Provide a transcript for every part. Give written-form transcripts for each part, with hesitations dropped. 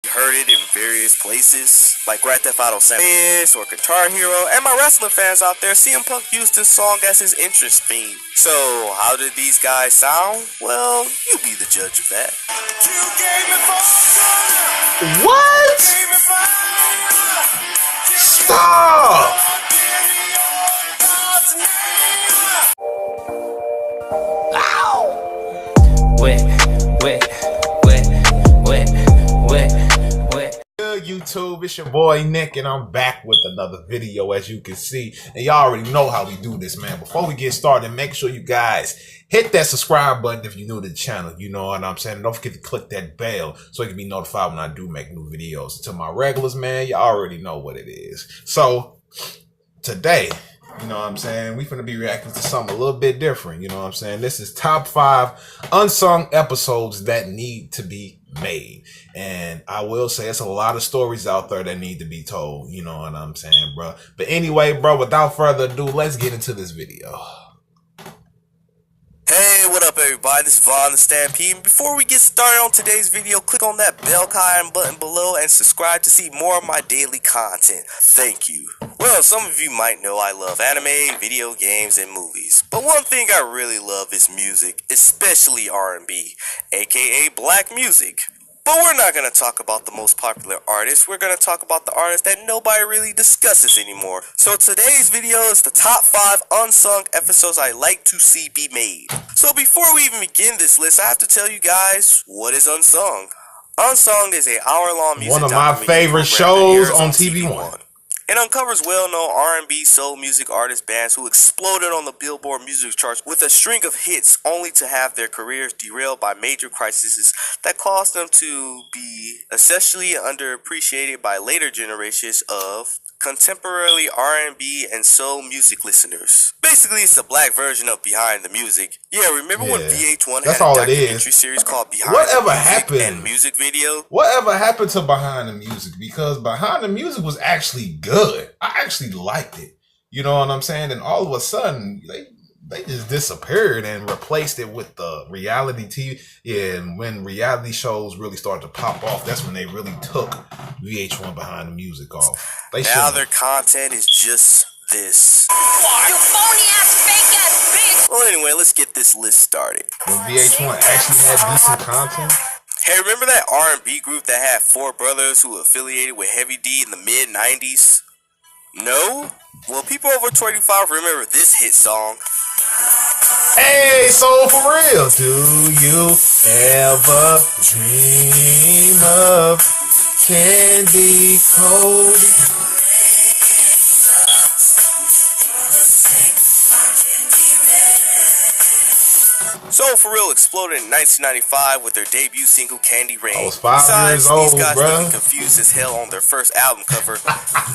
heard it in various places, like Grand Theft Auto San Andreas or Guitar Hero, and my wrestling fans out there, CM Punk used this song as his entrance theme. So, how did these guys sound? Well, you be the judge of that. What? Stop! YouTube, it's your boy Nick, and I'm back with another video, as you can see. And y'all already know how we do this, man. Before we get started, make sure you guys hit that subscribe button if you're new to the channel. You know what I'm saying? Don't forget to click that bell so you can be notified when I do make new videos. To my regulars, man, you already know what it is. So today, you know what I'm saying, we finna be reacting to something a little bit different. You know what I'm saying? This is top 5 unsung episodes that need to be made. And I will say it's a lot of stories out there that need to be told. You know what I'm saying, bro? But anyway, bro, without further ado, let's get into this video. Hey, what up everybody, this is Vaughn the Stampede. Before we get started on today's video, click on that bell icon button below and subscribe to see more of my daily content. Thank you. Well, some of you might know I love anime, video games, and movies. But one thing I really love is music, especially R&B, aka black music. But we're not going to talk about the most popular artists, we're going to talk about the artists that nobody really discusses anymore. So today's video is the top 5 unsung episodes I like to see be made. So before we even begin this list, I have to tell you guys, what is Unsung? Unsung is an hour-long music one of my favorite shows on TV1. It uncovers well-known R&B, soul music artists, bands who exploded on the Billboard music charts with a string of hits only to have their careers derailed by major crises that caused them to be essentially underappreciated by later generations of contemporary R&B and soul music listeners. Basically, it's a black version of Behind the Music. Yeah, remember when VH1 had a documentary series called Behind the Music and music video? Whatever happened to Behind the Music? Because Behind the Music was actually good. I actually liked it. You know what I'm saying? And all of a sudden, they just disappeared and replaced it with the reality TV. Yeah, and when reality shows really started to pop off, that's when they really took VH1 Behind the Music off. Now their content is just this. You phony ass, fake ass bitch! Well, anyway, let's get this list started. When VH1 actually had decent content. Hey, remember that R&B group that had 4 brothers who were affiliated with Heavy D in the mid-90s? No? Well, people over 25 remember this hit song. Hey, so for real, do you ever dream of candy coated? Soul For Real exploded in 1995 with their debut single Candy Rain. I was 5 years old, these guys bruh. looking confused as hell on their first album cover.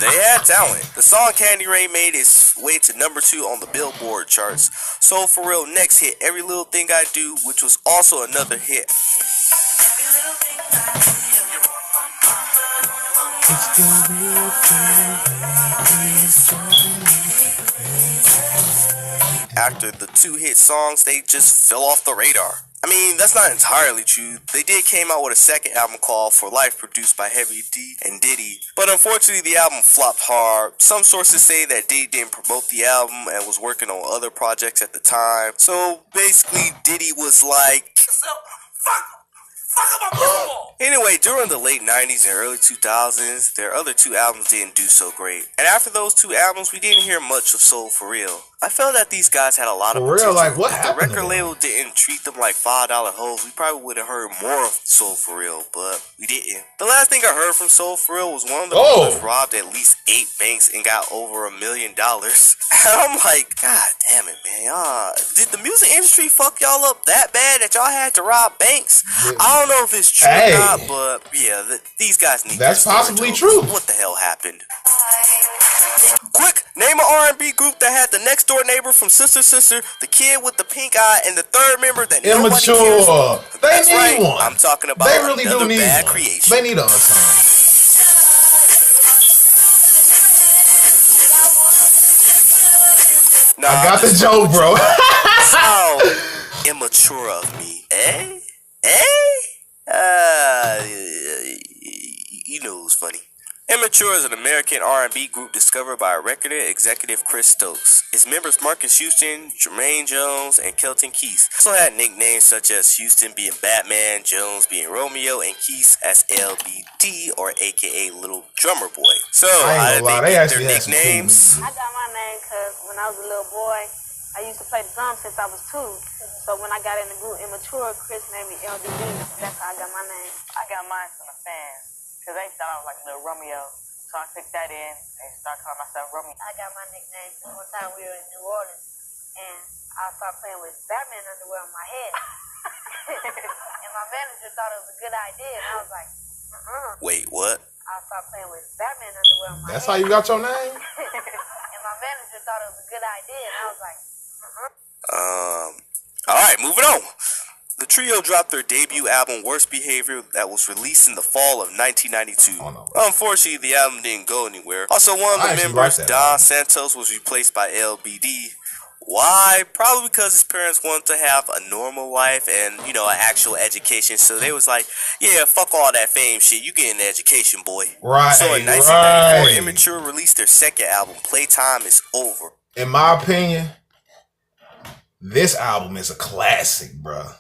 They had talent. The song Candy Rain made its way to number 2 on the Billboard charts. Soul For Real next hit Every Little Thing I Do, which was also another hit. After the 2 hit songs, they just fell off the radar. I mean, that's not entirely true. They did came out with a second album called For Life, produced by Heavy D and Diddy. But unfortunately, the album flopped hard. Some sources say that Diddy didn't promote the album and was working on other projects at the time. So basically, Diddy was like, anyway, during the late 90s and early 2000s, their other 2 albums didn't do so great. And after those 2 albums, we didn't hear much of Soul For Real. I felt that these guys had a lot of potential. Like, what if the record label didn't treat them like $5 hoes, we probably would have heard more of Soul For Real, but we didn't. The last thing I heard from Soul For Real was one of the brothers robbed at least 8 banks and got over $1 million. And I'm like, God damn it, man. Did the music industry fuck y'all up that bad that y'all had to rob banks? I don't know if it's true or not, but yeah, these guys need. That's possibly true. What the hell happened? Quick, name an R&B group that had the next door neighbor from Sister Sister, the kid with the pink eye, and the third member that Immature. Nobody cares. They need one. I'm talking about they really another do need bad one. creation. They need a song. Nah, I got the joke, bro. How immature of me. you know who's funny. Immature is an American R&B group discovered by record executive Chris Stokes. Its members Marcus Houston, Jermaine Jones, and Kelton Keys also had nicknames such as Houston being Batman, Jones being Romeo, and Keys as LBD or aka Little Drummer Boy. So, how did they get their nicknames? I got my name because when I was a little boy, I used to play the drums since I was 2. So when I got in the group Immature, Chris named me LBD. That's how I got my name. I got mine from the fans. Because they thought I was like Little Romeo, so I took that in and started calling myself Romeo. I got my nickname one time we were in New Orleans, and I started playing with Batman underwear on my head. And my manager thought it was a good idea, and I was like, Wait, what? I started playing with Batman underwear on my head. That's how you got your name? And my manager thought it was a good idea, and I was like, Alright, moving on. The trio dropped their debut album, Worst Behavior, that was released in the fall of 1992. Oh, no. Unfortunately, the album didn't go anywhere. Also, one of the members, Don Santos, was replaced by LBD. Why? Probably because his parents wanted to have a normal life and, you know, an actual education. So they was like, yeah, fuck all that fame shit. You get an education, boy. Right. So in 1994, Immature released their second album, Playtime Is Over. In my opinion, this album is a classic, bruh.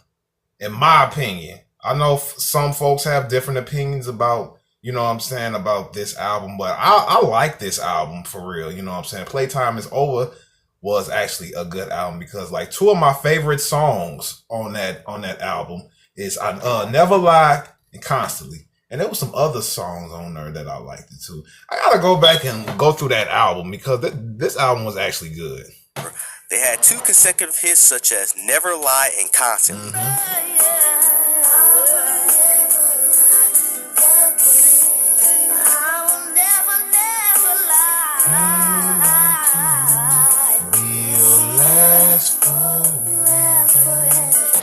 In my opinion, I know some folks have different opinions about, you know what I'm saying, about this album, but I like this album for real. You know what I'm saying? Playtime Is Over was actually a good album because like 2 of my favorite songs on that album is Never Lie and Constantly. And there was some other songs on there that I liked it too. I gotta go back and go through that album because this album was actually good. They had 2 consecutive hits such as Never Lie and Constantly.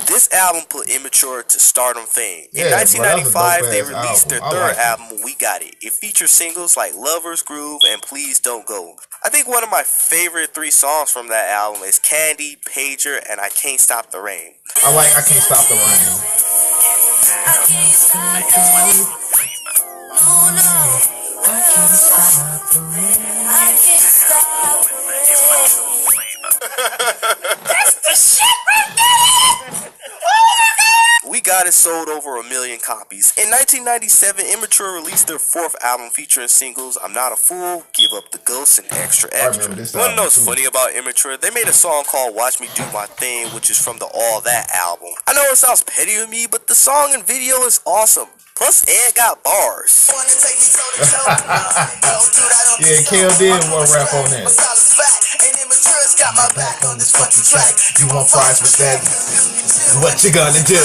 This album put Immature to stardom fame. In 1995, they released their third album, We Got It. It features singles like Lover's Groove and Please Don't Go. I think one of my favorite 3 songs from that album is Candy, Pager, and I Can't Stop the Rain. I like I Can't Stop the Rain. I can't stop the rain. I can't stop the rain. That's the shit right there! We Got It sold over 1 million copies. In 1997, Immature released their 4th album featuring singles I'm Not a Fool, Give Up the Ghost, and Extra Extra. You wanna know what's funny about Immature? They made a song called Watch Me Do My Thing, which is from the All That album. I know it sounds petty to me, but the song and video is awesome. Plus, Ed got bars. Yeah, Kel did rap on that. Got my back on this fucking track. You want fries with that? What you gonna do?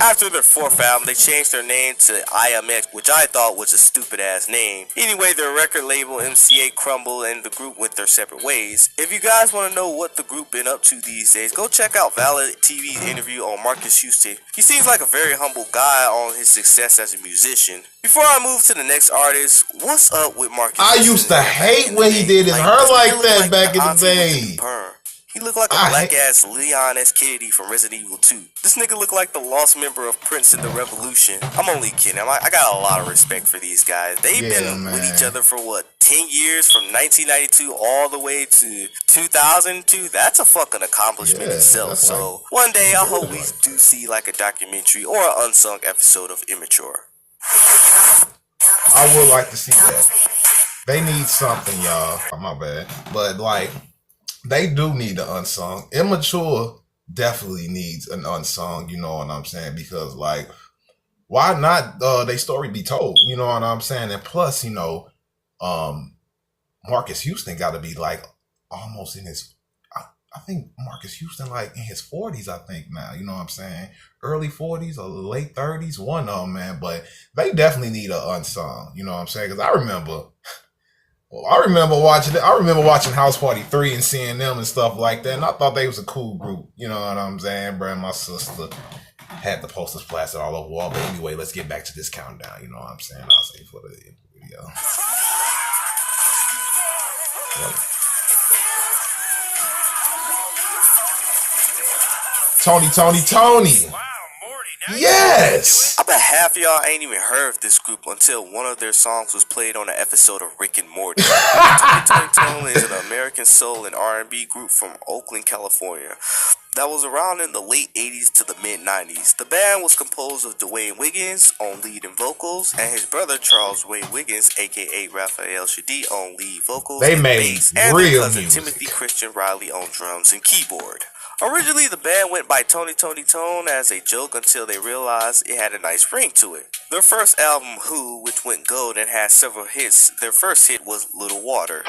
After their 4th album, they changed their name to IMX, which I thought was a stupid ass name. Anyway, their record label MCA crumbled and the group went their separate ways. If you guys want to know what the group been up to these days, go check out Valid TV's interview on Marcus Houston. He seems like a very humble guy on his success as a musician. Before I move to the next artist, what's up with Marcus Houston? I used to hate when he did his hair like that back in the day. He looked like a black ass Leon S. Kennedy from Resident Evil 2. This nigga looked like the lost member of Prince in the Revolution. I'm only kidding. I got a lot of respect for these guys. They've been with each other for what, 10 years from 1992 all the way to 2002? That's a fucking accomplishment itself. So one day I hope we do see like a documentary or an unsung episode of Immature. I would like to see that. They need something, y'all. Oh, my bad. But like, they do need an unsung. Immature definitely needs an unsung, you know what I'm saying? Because like, why not their story be told? You know what I'm saying? And plus, you know, Marcus Houston got to be like almost in his, I think Marcus Houston like in his 40s, I think now, you know what I'm saying? Early 40s or late 30s, one of them, man. But they definitely need an unsung, you know what I'm saying? Because I remember watching House Party 3 and seeing them and stuff like that. And I thought they was a cool group, you know what I'm saying? Bro, and my sister had the posters plastered all over the wall. But anyway, let's get back to this countdown, you know what I'm saying? I'll say for the video. Tony. Wow, Morty, Yes. I bet half of y'all ain't even heard of this group until one of their songs was played on an episode of Rick and Morty. Tony Tone is an American soul and R&B group from Oakland, California, that was around in the late 80s to the mid 90s. The band was composed of Dwayne Wiggins on lead and vocals, and his brother Charles Wayne Wiggins, aka Raphael Shadi, on lead vocals They and made bass, and real their cousin music. Timothy Christian Riley on drums and keyboard. Originally, the band went by Tony Tone as a joke until they realized it had a nice ring to it. Their first album, Who, which went gold and had several hits, their first hit was Little Water.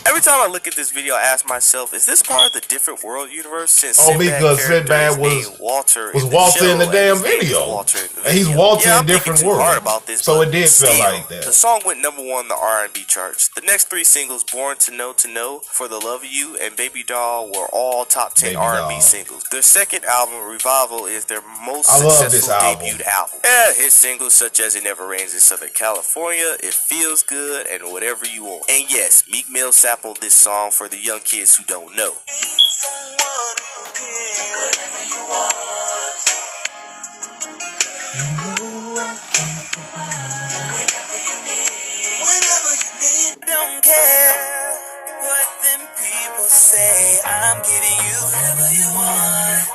Every time I look at this video, I ask myself, is this part of the Different World universe? Since because Sinbad was Walter in the damn video. And he's Walter in Different World. About this, so it did feel like that. The song went #1 on the R&B charts. The next 3 singles, Born to Know, For the Love of You, and Baby Doll, were all top 10 R&B singles. Their second album, Revival, is their most successful debut album. Hit singles such as It Never Rains in Southern California, It Feels Good, and Whatever You Want. And yes, Meek Mill sampled this song for the young kids who don't know. Don't care what them people say, I'm giving you whatever you want.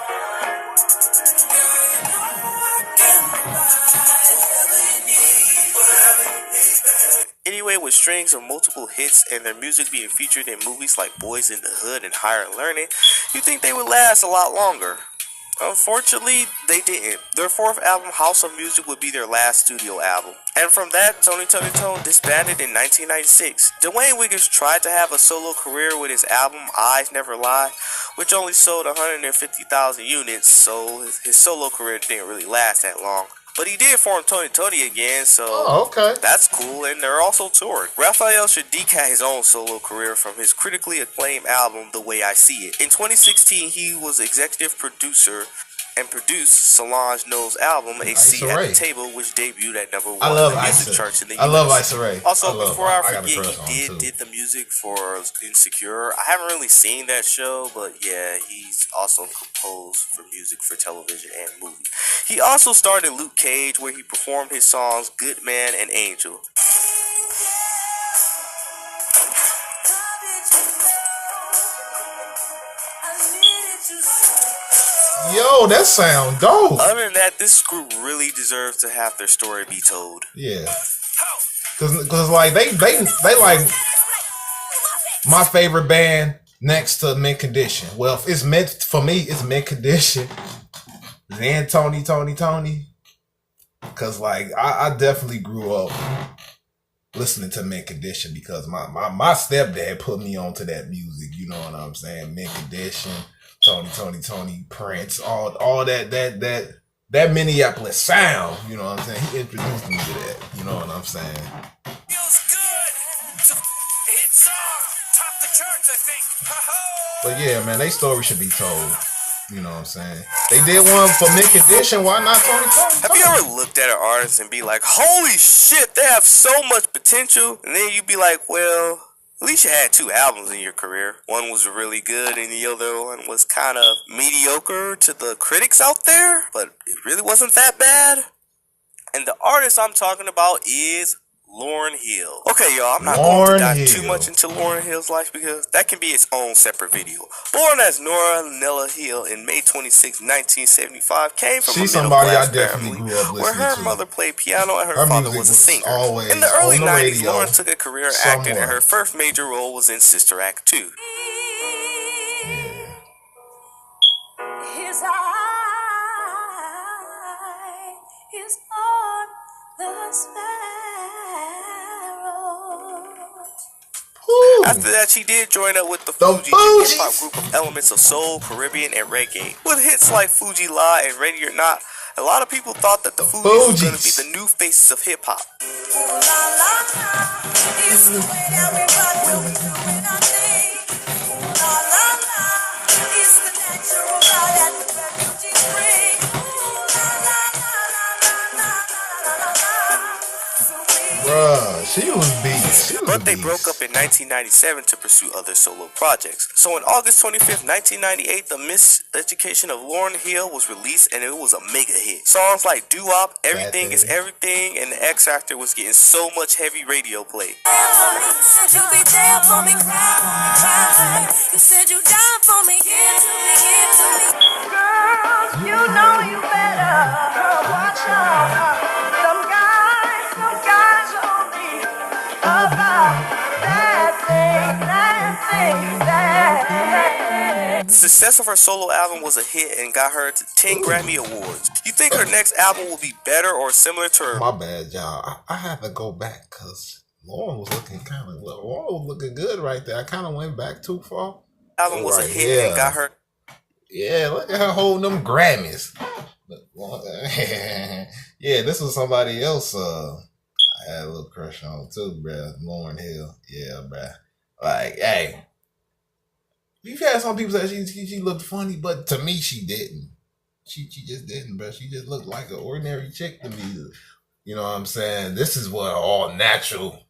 Anyway, with strings of multiple hits and their music being featured in movies like Boys in the Hood and Higher Learning, you'd think they would last a lot longer. Unfortunately, they didn't. Their fourth album, House of Music, would be their last studio album. And from that, Tony Tone disbanded in 1996. Dwayne Wiggins tried to have a solo career with his album, Eyes Never Lie, which only sold 150,000 units, so his solo career didn't really last that long. But he did form Tony again, so that's cool, and they're also touring. Raphael Shadi had his own solo career from his critically acclaimed album, The Way I See It. In 2016, he was executive producer and produced Solange Knowles' album, A Seat at the Table, which debuted at #1 on the music charts in the US. I love Issa Rae. Also, before I forget, he did the music for Insecure. I haven't really seen that show, but yeah, he's also composed for music for television and movie. He also starred in Luke Cage, where he performed his songs Good Man and Angel. Yo, that sound dope. Other than that, this group really deserves to have their story be told. Yeah, cause like they like my favorite band next to Mint Condition. Well, if it's meant for me, it's Mint Condition. Then Tony. Cause like I definitely grew up listening to Mint Condition because my stepdad put me onto that music. You know what I'm saying? Mint Condition. Tony, Prince, all that Minneapolis sound, you know what I'm saying? He introduced me to that, you know what I'm saying? Feels good. It's a hit song. Top the charts, I think. But yeah, man, they story should be told. You know what I'm saying? They did one for Mint Condition, why not Tony? Have you ever looked at an artist and be like, holy shit, they have so much potential? And then you be like, well, at least you had 2 albums in your career. One was really good and the other one was kind of mediocre to the critics out there, but it really wasn't that bad. And the artist I'm talking about is Lauryn Hill. Okay, y'all, I'm not going to dive too much into Lauryn Hill's life because that can be its own separate video. Born as Nora Nella Hill in May 26, 1975, came from a middle-class family where her mother played piano and her father was a singer. In the early 90s, Lauryn took a career acting, and her first major role was in Sister Act 2. His eye is on the sparrow. After that, she did join up with the Fugees, a hip-hop group of elements of soul, Caribbean, and reggae. With hits like Fuji La and Ready or Not, a lot of people thought that the Fugees was going to be the new faces of hip-hop. Bruh, she was beat. but they broke up in 1997 to pursue other solo projects. So on August 25th, 1998, The Miseducation of Lauryn Hill was released, and it was a mega hit. Songs like Doo-Wop, Everything is Everything, and The X Factor was getting so much heavy radio play. Said you'd be there for me, cry. You said you'd die for me, give to me, give to me. Girls, you know you better watch out. Some guys only about that. The success of her solo album was a hit and got her to 10 Grammy Awards. You think her next album will be better or similar to her? My bad, y'all. I have to go back because Lauryn was looking good right there. I kind of went back too far. Album was a hit and got her. Yeah, look at her holding them Grammys. Yeah, this was somebody else. I had a little crush on too, bruh. Lauryn Hill. Yeah, bruh. Like, hey, you've had some people say she looked funny, but to me, she didn't. She just didn't, bruh. She just looked like an ordinary chick to me. You know what I'm saying? This is what an all natural,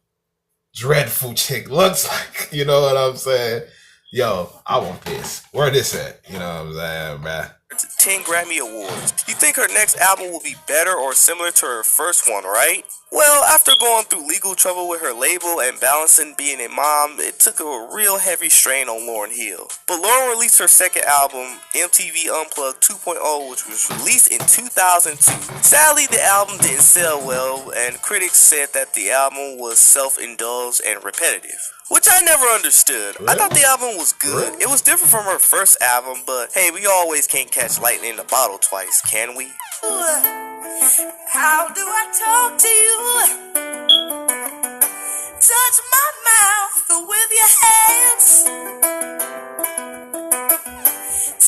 dreadful chick looks like. You know what I'm saying? Yo, I want this. Where this at? You know what I'm saying, bruh? 10 Grammy Awards. You think her next album will be better or similar to her first one, right? Well, after going through legal trouble with her label and balancing being a mom, it took a real heavy strain on Lauryn Hill. But Lauryn released her second album, MTV Unplugged 2.0, which was released in 2002. Sadly, the album didn't sell well, and critics said that the album was self-indulged and repetitive, which I never understood. Really? I thought the album was good. Really? It was different from her first album, but hey, we always can't catch lightning in a bottle twice, can we? How do I talk to you? Touch my mouth with your hands.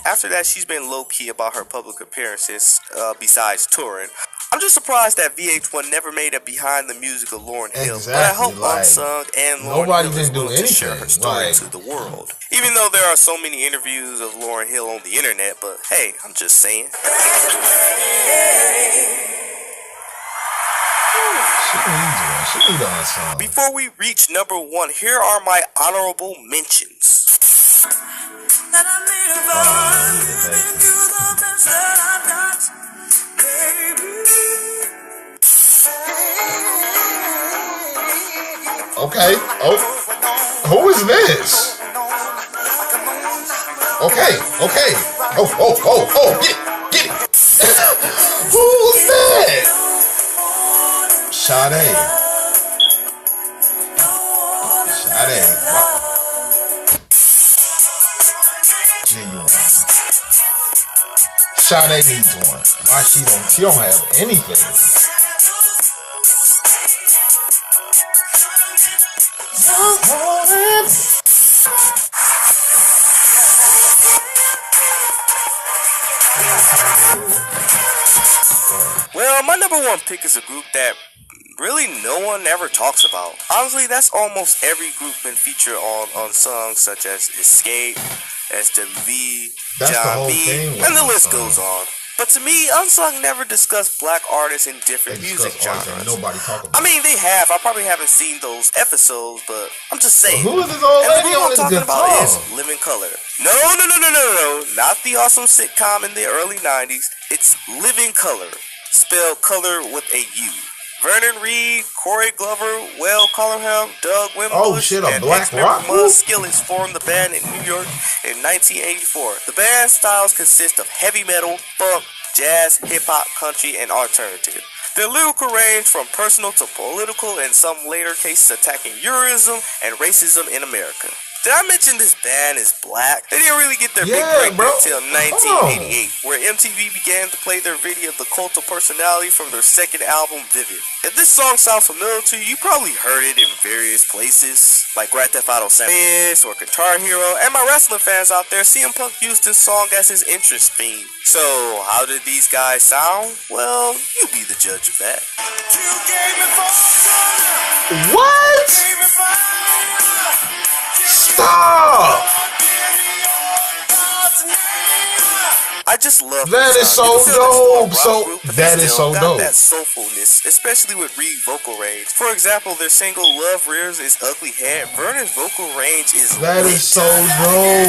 After that, she's been low-key about her public appearances, besides touring. I'm just surprised that VH1 never made a behind the music of Lauryn Hill, Exactly, but I hope like, Unsung and Lauryn nobody Hill is can do willing to share her anything, story like- to the world. Even though there are so many interviews of Lauryn Hill on the internet, but hey, I'm just saying. She needs one song. Before we reach number 1, here are my honorable mentions. That I made of all giving you the best that I've got, baby. Okay. Oh, who is this? Okay. Oh, get it. Who's that? Sade. Sade needs one. Why she don't have anything? Well, my number 1 pick is a group that really no one ever talks about. Honestly, that's almost every group been featured on Unsung, such as Escape, SWV, That's the John whole B, thing with and the list Unsung. goes on. But to me, Unsung never discussed black artists in different music genres. Nobody talk about. I mean, they have. I probably haven't seen those episodes, but I'm just saying. Who is this old And the lady group on I'm this talking about guitar? is Living Color. No, not the awesome sitcom in the early 90s. It's Living Color, spelled color with a U. Vernon Reid, Corey Glover, Will Collingham, Doug Wimbush, Oh, shit, a and black ex-member rock Mud group? Skillets formed the band in New York in 1984. The band's styles consist of heavy metal, funk, jazz, hip-hop, country, and alternative. Their lyrical range from personal to political, and some later cases attacking Euroism and racism in America. Did I mention this band is black? They didn't really get their big break bro. until 1988, where MTV began to play their video of the Cult of Personality from their second album, Vivid. If this song sounds familiar to you, you probably heard it in various places, like Grand Theft Auto San Andreas or Guitar Hero, and my wrestling fans out there, CM Punk used this song as his entrance theme. So, how did these guys sound? Well, you be the judge of that. You gave me fortune. What? Gave me fire. Stop! I just love That is so dope. So that is so dope. That soulfulness, especially with Reed vocal range. For example, their single "Love Rears Its Ugly Head." Vernon's vocal range is that lit. is so dope.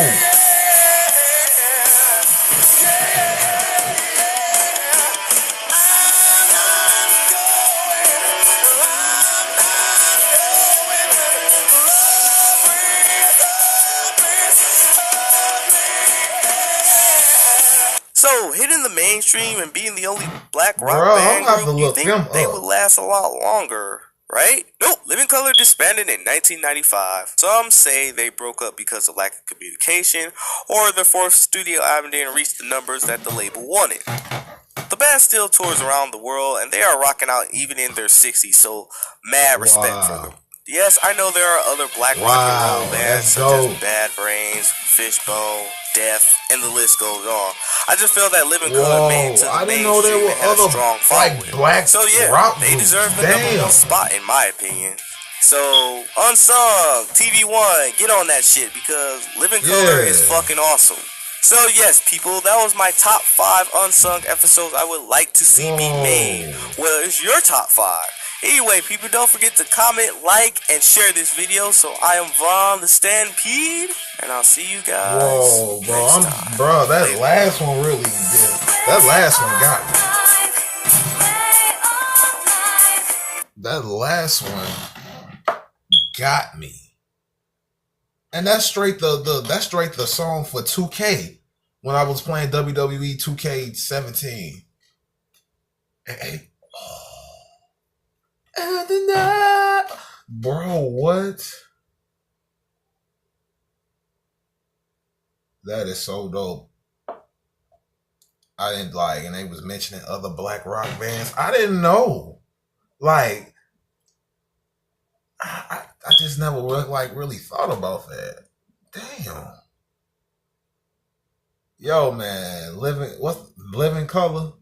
So, hitting the mainstream and being the only black rock band group, you think they would last a lot longer, right? Nope, Living Colour disbanded in 1995. Some say they broke up because of lack of communication, or their fourth studio album didn't reach the numbers that the label wanted. The band still tours around the world, and they are rocking out even in their 60s, so mad respect for them. Yes, I know there are other black rock and roll bands such as Bad Brains, Fishbone, Death, and the list goes on. I just feel that Living Colour made it to the mainstream and had a strong following. So yeah, they deserve the number one spot in my opinion. So, Unsung, TV1, get on that shit because Living Colour is fucking awesome. So yes, people, that was my top 5 unsung episodes I would like to see be made. Well, it's your top 5. Anyway, people, don't forget to comment, like, and share this video. So I am Von the Stampede, and I'll see you guys. Whoa, bro, that last one really did. That last one got me. That last one got me. And that's straight the song for 2K when I was playing WWE 2K17. Hey. Bro, what? That is so dope. I didn't like, and they was mentioning other black rock bands. I didn't know. Like, I just never really thought about that. Damn. Yo, man, Living Colour?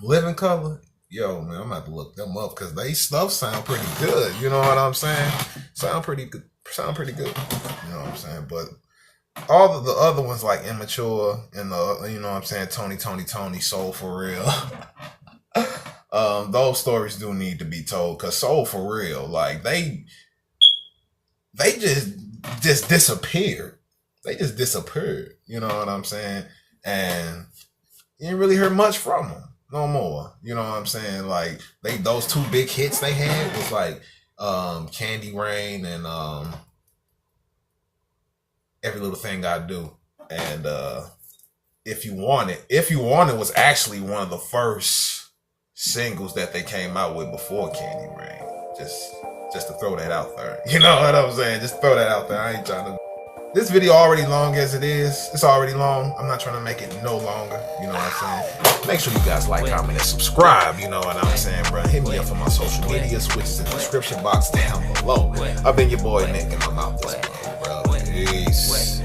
Living Colour? Yo, man, I'm gonna have to look them up because they stuff sound pretty good. You know what I'm saying? Sound pretty good. You know what I'm saying? But all of the other ones like Immature and you know what I'm saying, Tony, Soul for Real. Those stories do need to be told because Soul for Real, like they just disappeared. They just disappeared. You know what I'm saying? And you didn't really hear much from them. No more. You know what I'm saying? Like those 2 big hits they had was like Candy Rain and Every Little Thing I Do. And If You Want It was actually one of the first singles that they came out with before Candy Rain. Just to throw that out there. You know what I'm saying? Just throw that out there. I ain't trying to. This video already long as it is. It's already long. I'm not trying to make it no longer. You know what I'm saying? Make sure you guys like, comment, and subscribe. You know what I'm saying, bro? Hit me up on my social medias, which is in the description box down below. I've been your boy Nick, and I'm out this mother, bro. Peace.